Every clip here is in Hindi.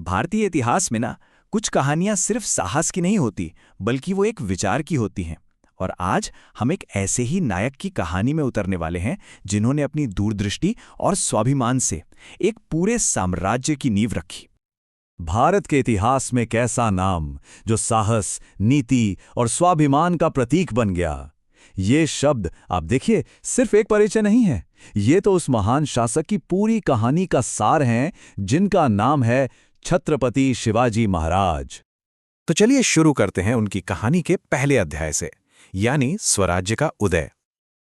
भारतीय इतिहास में ना कुछ कहानियां सिर्फ साहस की नहीं होती, बल्कि वो एक विचार की होती हैं। और आज हम एक ऐसे ही नायक की कहानी में उतरने वाले हैं जिन्होंने अपनी दूरदृष्टि और स्वाभिमान से एक पूरे साम्राज्य की नींव रखी। भारत के इतिहास में एक ऐसा नाम जो साहस, नीति और स्वाभिमान का प्रतीक बन गया। ये शब्द आप देखिए सिर्फ एक परिचय नहीं है, ये तो उस महान शासक की पूरी कहानी का सार है जिनका नाम है छत्रपति शिवाजी महाराज। तो चलिए शुरू करते हैं उनकी कहानी के पहले अध्याय से, यानी स्वराज्य का उदय।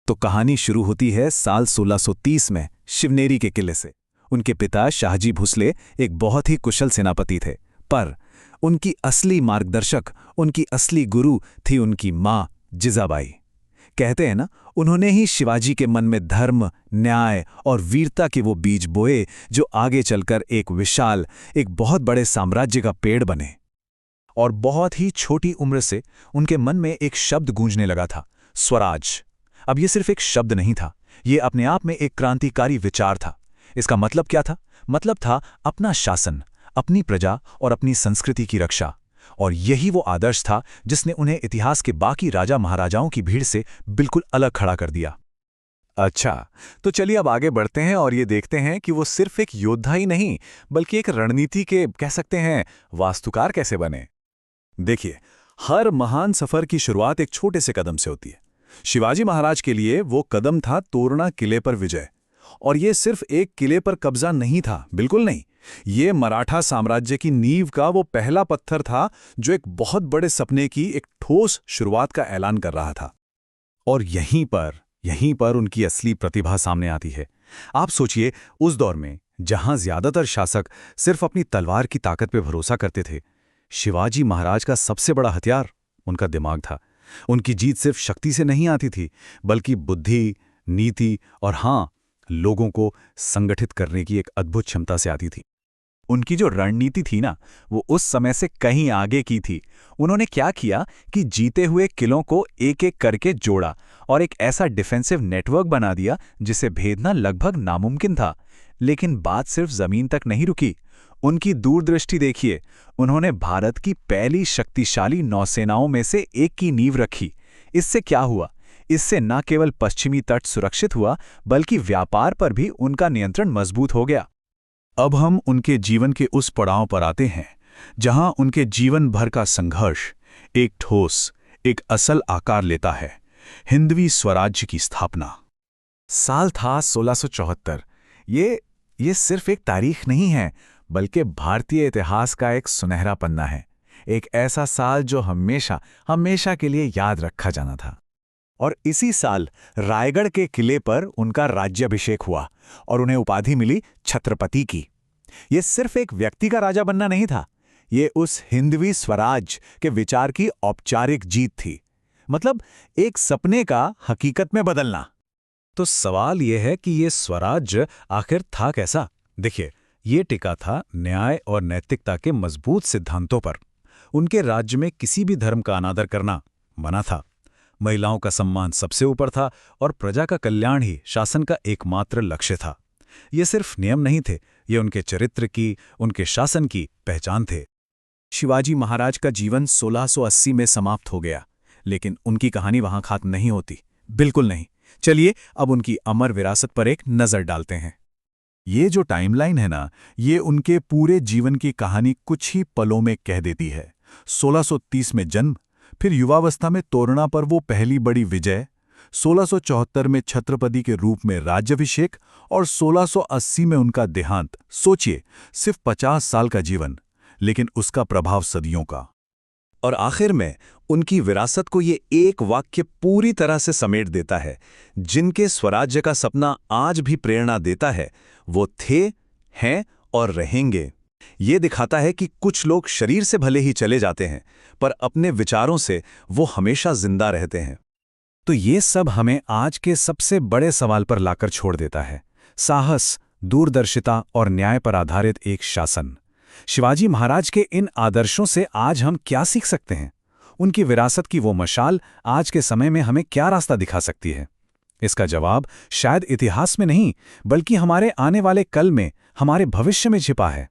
तो कहानी शुरू होती है साल 1630 में शिवनेरी के किले से। उनके पिता शाहजी भोसले एक बहुत ही कुशल सेनापति थे, पर उनकी असली मार्गदर्शक, उनकी असली गुरु थी उनकी माँ जिजाबाई। कहते हैं ना, उन्होंने ही शिवाजी के मन में धर्म, न्याय और वीरता के वो बीज बोए जो आगे चलकर एक विशाल, एक बहुत बड़े साम्राज्य का पेड़ बने। और बहुत ही छोटी उम्र से उनके मन में एक शब्द गूंजने लगा था, स्वराज। अब ये सिर्फ एक शब्द नहीं था, ये अपने आप में एक क्रांतिकारी विचार था। इसका मतलब क्या था? मतलब था अपना शासन, अपनी प्रजा और अपनी संस्कृति की रक्षा। और यही वो आदर्श था जिसने उन्हें इतिहास के बाकी राजा महाराजाओं की भीड़ से बिल्कुल अलग खड़ा कर दिया। अच्छा, तो चलिए अब आगे बढ़ते हैं और ये देखते हैं कि वो सिर्फ एक योद्धा ही नहीं, बल्कि एक रणनीति के, कह सकते हैं, वास्तुकार कैसे बने। देखिए, हर महान सफर की शुरुआत एक छोटे से कदम से होती है। शिवाजी महाराज के लिए वो कदम था तोरणा किले पर विजय। और ये सिर्फ एक किले पर कब्जा नहीं था, बिल्कुल नहीं। ये मराठा साम्राज्य की नींव का वो पहला पत्थर था जो एक बहुत बड़े सपने की एक ठोस शुरुआत का ऐलान कर रहा था। और यहीं पर उनकी असली प्रतिभा सामने आती है। आप सोचिए, उस दौर में जहां ज्यादातर शासक सिर्फ अपनी तलवार की ताकत पे भरोसा करते थे, शिवाजी महाराज का सबसे बड़ा हथियार उनका दिमाग था। उनकी जीत सिर्फ शक्ति से नहीं आती थी, बल्कि बुद्धि, नीति और हां, लोगों को संगठित करने की एक अद्भुत क्षमता से आती थी। उनकी जो रणनीति थी ना, वो उस समय से कहीं आगे की थी। उन्होंने क्या किया कि जीते हुए किलों को एक एक करके जोड़ा और एक ऐसा डिफेंसिव नेटवर्क बना दिया जिसे भेदना लगभग नामुमकिन था। लेकिन बात सिर्फ जमीन तक नहीं रुकी। उनकी दूरदृष्टि देखिए, उन्होंने भारत की पहली शक्तिशाली नौसेनाओं में से एक की नींव रखी। इससे क्या हुआ? इससे न केवल पश्चिमी तट सुरक्षित हुआ, बल्कि व्यापार पर भी उनका नियंत्रण मजबूत हो गया। अब हम उनके जीवन के उस पड़ाव पर आते हैं जहां उनके जीवन भर का संघर्ष एक ठोस, एक असल आकार लेता है, हिंदवी स्वराज्य की स्थापना। साल था 1674। ये सिर्फ एक तारीख नहीं है, बल्कि भारतीय इतिहास का एक सुनहरा पन्ना है। एक ऐसा साल जो हमेशा के लिए याद रखा जाना था। और इसी साल रायगढ़ के किले पर उनका राज्याभिषेक हुआ और उन्हें उपाधि मिली छत्रपति की। ये सिर्फ एक व्यक्ति का राजा बनना नहीं था, ये उस हिंदवी स्वराज के विचार की औपचारिक जीत थी। मतलब एक सपने का हकीकत में बदलना। तो सवाल यह है कि ये स्वराज्य आखिर था कैसा? देखिए, ये टिका था न्याय और नैतिकता के मजबूत सिद्धांतों पर। उनके राज्य में किसी भी धर्म का अनादर करना मना था। महिलाओं का सम्मान सबसे ऊपर था और प्रजा का कल्याण ही शासन का एकमात्र लक्ष्य था। ये सिर्फ नियम नहीं थे, ये उनके चरित्र की, उनके शासन की पहचान थे। शिवाजी महाराज का जीवन 1680 में समाप्त हो गया, लेकिन उनकी कहानी वहां खत्म नहीं होती, बिल्कुल नहीं। चलिए अब उनकी अमर विरासत पर एक नजर डालते हैं। ये जो टाइमलाइन है ना, ये उनके पूरे जीवन की कहानी कुछ ही पलों में कह देती है। 1630 में जन्म, फिर युवावस्था में तोरणा पर वो पहली बड़ी विजय, 1674 में छत्रपति के रूप में राज्याभिषेक और 1680 में उनका देहांत। सोचिए, सिर्फ 50 साल का जीवन, लेकिन उसका प्रभाव सदियों का। और आखिर में उनकी विरासत को ये एक वाक्य पूरी तरह से समेट देता है, जिनके स्वराज्य का सपना आज भी प्रेरणा देता है, वो थे, हैं और रहेंगे। ये दिखाता है कि कुछ लोग शरीर से भले ही चले जाते हैं, पर अपने विचारों से वो हमेशा जिंदा रहते हैं। तो ये सब हमें आज के सबसे बड़े सवाल पर लाकर छोड़ देता है, साहस, दूरदर्शिता और न्याय पर आधारित एक शासन। शिवाजी महाराज के इन आदर्शों से आज हम क्या सीख सकते हैं? उनकी विरासत की वो मशाल आज के समय में हमें क्या रास्ता दिखा सकती है? इसका जवाब शायद इतिहास में नहीं, बल्कि हमारे आने वाले कल में, हमारे भविष्य में छिपा है।